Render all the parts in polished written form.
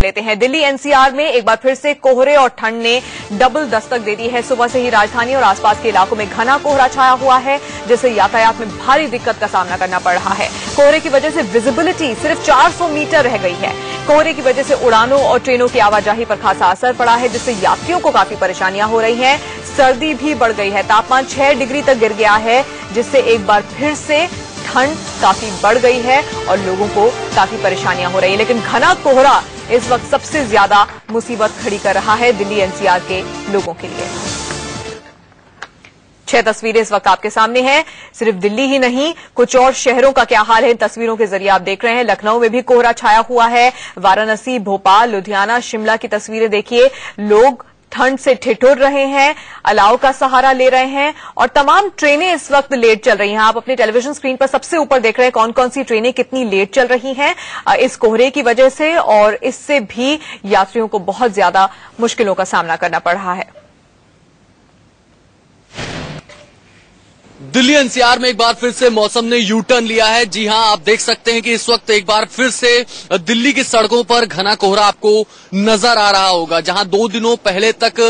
लेते हैं। दिल्ली एनसीआर में एक बार फिर से कोहरे और ठंड ने डबल दस्तक दे दी है। सुबह से ही राजधानी और आसपास के इलाकों में घना कोहरा छाया हुआ है, जिससे यातायात में भारी दिक्कत का सामना करना पड़ रहा है। कोहरे की वजह से विजिबिलिटी सिर्फ 400 मीटर रह गई है। कोहरे की वजह से उड़ानों और ट्रेनों की आवाजाही पर खासा असर पड़ा है, जिससे यात्रियों को काफी परेशानियां हो रही हैं। सर्दी भी बढ़ गई है, तापमान 6 डिग्री तक गिर गया है, जिससे एक बार फिर से ठंड काफी बढ़ गई है और लोगों को काफी परेशानियां हो रही है। लेकिन घना कोहरा इस वक्त सबसे ज्यादा मुसीबत खड़ी कर रहा है दिल्ली एनसीआर के लोगों के लिए। 6 तस्वीरें इस वक्त आपके सामने हैं। सिर्फ दिल्ली ही नहीं, कुछ और शहरों का क्या हाल है इन तस्वीरों के जरिए आप देख रहे हैं। लखनऊ में भी कोहरा छाया हुआ है। वाराणसी, भोपाल, लुधियाना, शिमला की तस्वीरें देखिए। लोग ठंड से ठिठुर रहे हैं, अलाव का सहारा ले रहे हैं और तमाम ट्रेनें इस वक्त लेट चल रही हैं। आप अपने टेलीविजन स्क्रीन पर सबसे ऊपर देख रहे हैं कौन कौन सी ट्रेनें कितनी लेट चल रही हैं इस कोहरे की वजह से, और इससे भी यात्रियों को बहुत ज्यादा मुश्किलों का सामना करना पड़ रहा है। दिल्ली एनसीआर में एक बार फिर से मौसम ने यू टर्न लिया है। जी हां, आप देख सकते हैं कि इस वक्त एक बार फिर से दिल्ली की सड़कों पर घना कोहरा आपको नजर आ रहा होगा। जहां 2 दिनों पहले तक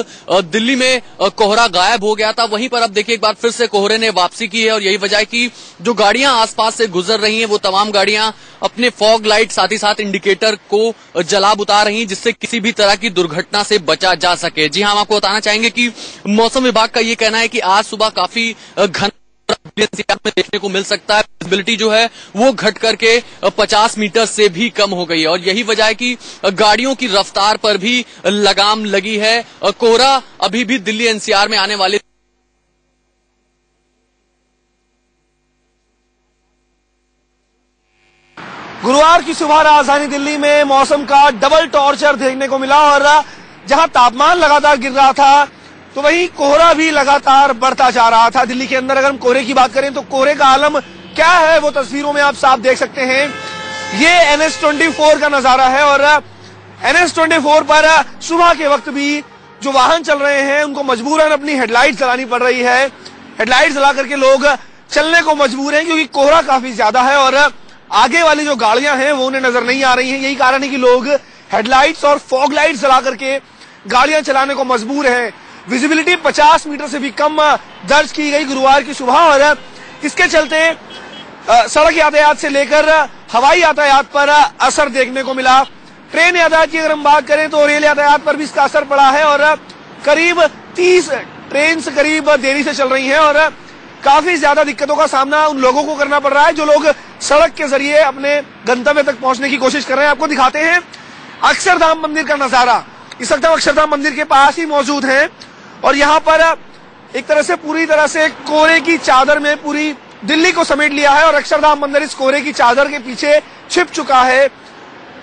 दिल्ली में कोहरा गायब हो गया था, वहीं पर अब देखिए एक बार फिर से कोहरे ने वापसी की है और यही वजह है कि जो गाड़ियां आसपास से गुजर रही हैं वो तमाम गाड़ियां अपने फॉग लाइट साथ ही साथ इंडिकेटर को जला बुता रही हैं, जिससे किसी भी तरह की दुर्घटना से बचा जा सके। जी हां, हम आपको बताना चाहेंगे कि मौसम विभाग का ये कहना है कि आज सुबह काफी घना एनसीआर में देखने को मिल सकता है। विजिबिलिटी जो है वो घट करके 50 मीटर से भी कम हो गई है और यही वजह है कि गाड़ियों की रफ्तार पर भी लगाम लगी है। कोहरा अभी भी दिल्ली एनसीआर में आने वाले गुरुवार की सुबह राजधानी दिल्ली में मौसम का डबल टॉर्चर देखने को मिला और जहां तापमान लगातार गिर रहा था तो वहीं कोहरा भी लगातार बढ़ता जा रहा था। दिल्ली के अंदर अगर हम कोहरे की बात करें तो कोहरे का आलम क्या है वो तस्वीरों में आप साफ देख सकते हैं। ये NH24 का नजारा है और NH24 पर सुबह के वक्त भी जो वाहन चल रहे हैं उनको मजबूरन अपनी हेडलाइट जलानी पड़ रही है। हेडलाइट जला करके लोग चलने को मजबूर हैं क्योंकि कोहरा काफी ज्यादा है और आगे वाली जो गाड़ियां हैं वो उन्हें नजर नहीं आ रही हैं। यही कारण है कि लोग हेडलाइट्स और फॉग लाइट्स जला करके गाड़ियां चलाने को मजबूर हैं। विजिबिलिटी 50 मीटर से भी कम दर्ज की गई गुरुवार की सुबह और इसके चलते सड़क यातायात से लेकर हवाई यातायात पर असर देखने को मिला। ट्रेन यातायात की अगर हम बात करें तो रेल यातायात पर भी इसका असर पड़ा है और करीब 30 ट्रेन करीब देरी से चल रही हैं और काफी ज्यादा दिक्कतों का सामना उन लोगों को करना पड़ रहा है जो लोग सड़क के जरिए अपने गंतव्य तक पहुंचने की कोशिश कर रहे हैं। आपको दिखाते हैं अक्षरधाम मंदिर का नजारा। इस वक्त हम अक्षरधाम मंदिर के पास ही मौजूद हैं और यहाँ पर एक तरह से पूरी तरह से कोहरे की चादर में पूरी दिल्ली को समेट लिया है और अक्षरधाम मंदिर इस कोहरे की चादर के पीछे छिप चुका है।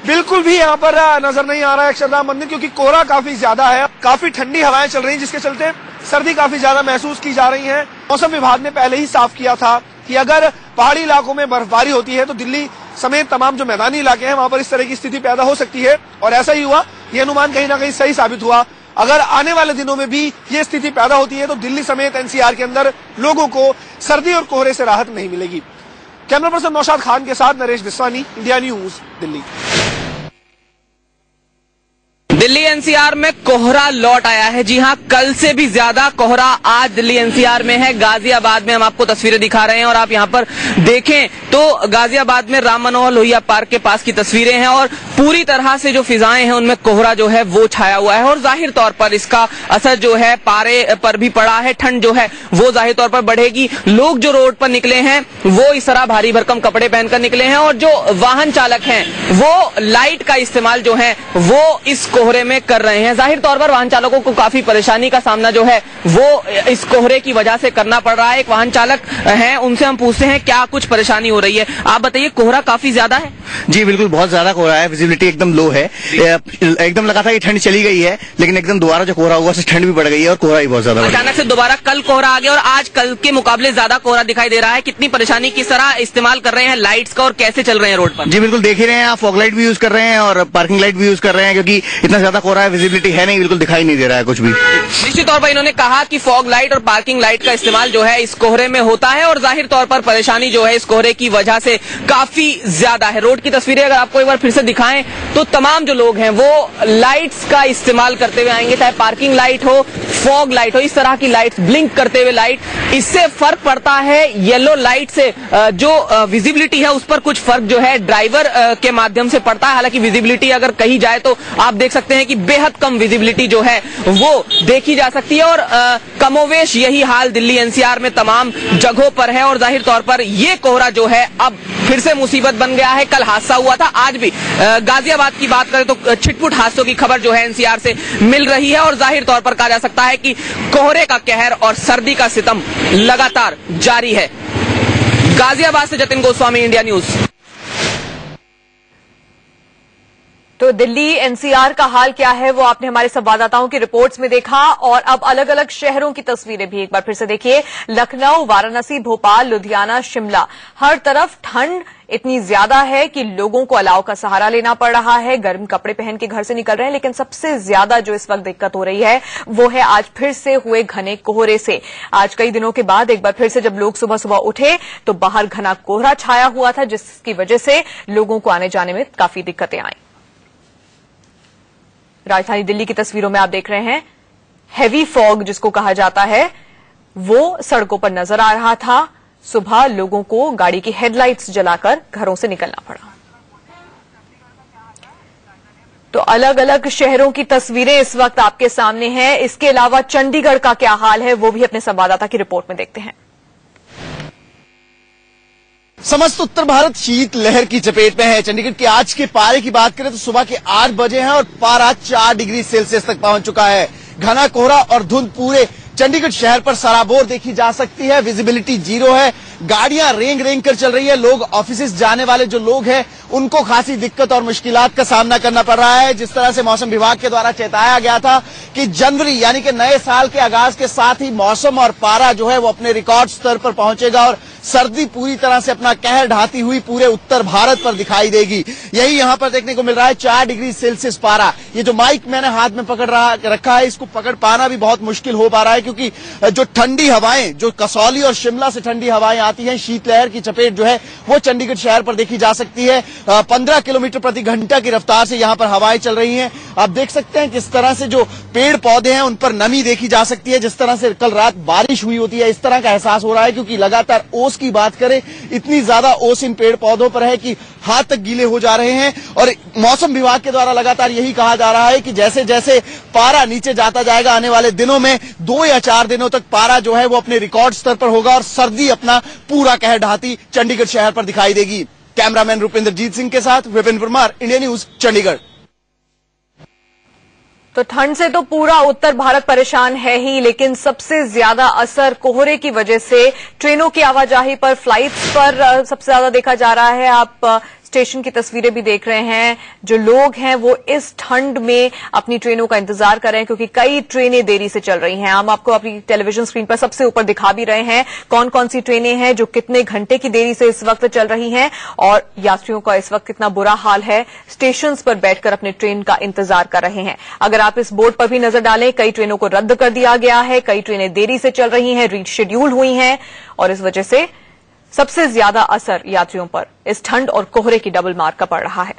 बिल्कुल भी यहाँ पर नजर नहीं आ रहा है अक्षरधाम मंदिर क्योंकि कोहरा काफी ज्यादा है। काफी ठंडी हवाएं चल रही हैं जिसके चलते सर्दी काफी ज्यादा महसूस की जा रही है। मौसम विभाग ने पहले ही साफ किया था कि अगर पहाड़ी इलाकों में बर्फबारी होती है तो दिल्ली समेत तमाम जो मैदानी इलाके हैं वहां पर इस तरह की स्थिति पैदा हो सकती है और ऐसा ही हुआ। यह अनुमान कहीं ना कहीं सही साबित हुआ। अगर आने वाले दिनों में भी ये स्थिति पैदा होती है तो दिल्ली समेत एनसीआर के अंदर लोगों को सर्दी और कोहरे से राहत नहीं मिलेगी। कैमरा पर्सन नौशाद खान के साथ Naresh Biswani, India news, Delhi. Delhi NCR में कोहरा लौट आया है। जी हां, कल से भी ज्यादा कोहरा आज दिल्ली एनसीआर में है। गाजियाबाद में हम आपको तस्वीरें दिखा रहे हैं और आप यहां पर देखें तो गाजियाबाद में राम मनोहर लोहिया पार्क के पास की तस्वीरें हैं और पूरी तरह से जो फिजाएं हैं उनमें कोहरा जो है वो छाया हुआ है और जाहिर तौर पर इसका असर जो है पारे पर भी पड़ा है। ठंड जो है वो जाहिर तौर पर बढ़ेगी। लोग जो रोड पर निकले हैं वो इस तरह भारी भरकम कपड़े पहनकर निकले हैं और जो वाहन चालक हैं वो लाइट का इस्तेमाल जो है वो इस कोहरे में कर रहे हैं। जाहिर तौर पर वाहन चालकों को काफी परेशानी का सामना जो है वो इस कोहरे की वजह से करना पड़ रहा है। एक वाहन चालक हैं, उनसे हम पूछते हैं क्या कुछ परेशानी हो रही है। आप बताइए, कोहरा काफी ज्यादा है? जी बिल्कुल, बहुत ज्यादा कोहरा है। विजिबिलिटी एकदम लो है। एकदम लगा था कि ठंड चली गई है लेकिन एकदम दोबारा जो कोहरा हुआ ठंड भी बढ़ गई है और कोहरा भी बहुत ज्यादा। अचानक से दोबारा कल कोहरा आ गया और आज कल के मुकाबले ज्यादा कोहरा दिखाई दे रहा है। कितनी परेशानी, किस तरह इस्तेमाल कर रहे हैं लाइट्स का और कैसे चल रहे हैं रोड पर? जी बिल्कुल, देख ही रहे हैं आप, फॉग लाइट भी यूज कर रहे हैं और पार्किंग लाइट भी यूज कर रहे हैं क्योंकि इतना इतना ज्यादा कोहरा है, विजिबिलिटी है नहीं, बिल्कुल दिखाई नहीं दे रहा है कुछ भी। निश्चित तौर पर इन्होंने कहा कि फॉग लाइट और पार्किंग लाइट का इस्तेमाल जो है इस कोहरे में होता है और जाहिर तौर पर परेशानी जो है इस कोहरे की वजह से काफी ज्यादा है। रोड की तस्वीरें अगर आपको एक बार फिर से दिखाएं तो तमाम जो लोग हैं वो लाइट्स का इस्तेमाल करते हुए आएंगे, चाहे पार्किंग लाइट हो, फॉग लाइट हो, इस तरह की लाइट्स, ब्लिंक करते हुए लाइट। इससे फर्क पड़ता है येलो लाइट से, जो विजिबिलिटी है उस पर कुछ फर्क जो है ड्राइवर के माध्यम से पड़ता है। हालांकि विजिबिलिटी अगर कही जाए तो आप देख सकते हैं कि बेहद कम विजिबिलिटी जो है वो देखी जा सकती है और कमोवेश यही हाल दिल्ली एनसीआर में तमाम जगहों पर है। और जाहिर तौर पर ये कोहरा जो है अब फिर से मुसीबत बन गया है। कल हादसा हुआ था, आज भी गाजियाबाद की बात करें तो छिटपुट हादसों की खबर जो है एनसीआर से मिल रही है और जाहिर तौर पर कहा जा सकता है कि कोहरे का कहर और सर्दी का सितम लगातार जारी है। गाजियाबाद से जतिन गोस्वामी, इंडिया न्यूज। तो दिल्ली एनसीआर का हाल क्या है वो आपने हमारे संवाददाताओं की रिपोर्ट्स में देखा और अब अलग अलग शहरों की तस्वीरें भी एक बार फिर से देखिए। लखनऊ, वाराणसी, भोपाल, लुधियाना, शिमला, हर तरफ ठंड इतनी ज्यादा है कि लोगों को अलाव का सहारा लेना पड़ रहा है। गर्म कपड़े पहन के घर से निकल रहे हैं, लेकिन सबसे ज्यादा जो इस वक्त दिक्कत हो रही है वो है आज फिर से हुए घने कोहरे से। आज कई दिनों के बाद एक बार फिर से जब लोग सुबह सुबह उठे तो बाहर घना कोहरा छाया हुआ था, जिसकी वजह से लोगों को आने जाने में काफी दिक्कतें आई। राजधानी दिल्ली की तस्वीरों में आप देख रहे हैं हेवी फॉग जिसको कहा जाता है वो सड़कों पर नजर आ रहा था। सुबह लोगों को गाड़ी की हेडलाइट्स जलाकर घरों से निकलना पड़ा। तो अलग अलग शहरों की तस्वीरें इस वक्त आपके सामने हैं। इसके अलावा चंडीगढ़ का क्या हाल है वो भी अपने संवाददाता की रिपोर्ट में देखते हैं। समस्त उत्तर भारत शीत लहर की चपेट में है। चंडीगढ़ के आज के पारे की बात करें तो सुबह के 8 बजे हैं और पारा 4 डिग्री सेल्सियस तक पहुंच चुका है। घना कोहरा और धुंध पूरे चंडीगढ़ शहर पर सराबोर देखी जा सकती है। विजिबिलिटी 0 है। गाड़ियां रेंग रेंग कर चल रही है। लोग ऑफिस जाने वाले जो लोग हैं उनको खासी दिक्कत और मुश्किलात का सामना करना पड़ रहा है। जिस तरह से मौसम विभाग के द्वारा चेताया गया था कि जनवरी यानी कि नए साल के आगाज के साथ ही मौसम और पारा जो है वो अपने रिकॉर्ड स्तर पर पहुंचेगा और सर्दी पूरी तरह से अपना कहर ढाती हुई पूरे उत्तर भारत पर दिखाई देगी। यही यहां पर देखने को मिल रहा है, 4 डिग्री सेल्सियस पारा। ये जो माइक मैंने हाथ में रखा है इसको पकड़ पाना भी बहुत मुश्किल हो पा रहा है, क्योंकि जो ठंडी हवाएं, जो कसौली और शिमला से ठंडी हवाएं आती हैं, शीतलहर की चपेट जो है वो चंडीगढ़ शहर पर देखी जा सकती है। 15 किलोमीटर प्रति घंटा की रफ्तार से यहां पर हवाएं चल रही हैं। आप देख सकते हैं किस तरह से जो पेड़ पौधे हैं उन पर नमी देखी जा सकती है। जिस तरह से कल रात बारिश हुई होती है, इस तरह का एहसास हो रहा है, क्योंकि लगातार ओस की बात करें, इतनी ज्यादा ओस इन पेड़ पौधों पर है कि हाथ तक गीले हो जा रहे हैं। और मौसम विभाग के द्वारा लगातार यही कहा जा रहा है कि जैसे जैसे पारा नीचे जाता जाएगा, आने वाले दिनों में 2 या 4 दिनों तक पारा जो है वो अपने रिकॉर्ड स्तर पर होगा और सर्दी अपना पूरा कहर ढाती चंडीगढ़ शहर पर दिखाई देगी। कैमरामैन रुपेंद्रजीत सिंह के साथ विपिन परमार, इंडिया न्यूज, चंडीगढ़। तो ठंड से तो पूरा उत्तर भारत परेशान है ही, लेकिन सबसे ज्यादा असर कोहरे की वजह से ट्रेनों की आवाजाही पर, फ्लाइट्स पर सबसे ज्यादा देखा जा रहा है। आप स्टेशन की तस्वीरें भी देख रहे हैं। जो लोग हैं वो इस ठंड में अपनी ट्रेनों का इंतजार कर रहे हैं, क्योंकि कई ट्रेनें देरी से चल रही हैं। हम आपको अपनी टेलीविजन स्क्रीन पर सबसे ऊपर दिखा भी रहे हैं कौन कौन सी ट्रेनें हैं जो कितने घंटे की देरी से इस वक्त चल रही हैं और यात्रियों का इस वक्त कितना बुरा हाल है, स्टेशन पर बैठकर अपने ट्रेन का इंतजार कर रहे हैं। अगर आप इस बोर्ड पर भी नजर डालें, कई ट्रेनों को रद्द कर दिया गया है, कई ट्रेनें देरी से चल रही हैं, रीशेड्यूल हुई हैं और इस वजह से सबसे ज्यादा असर यात्रियों पर इस ठंड और कोहरे की डबल मार का पड़ रहा है।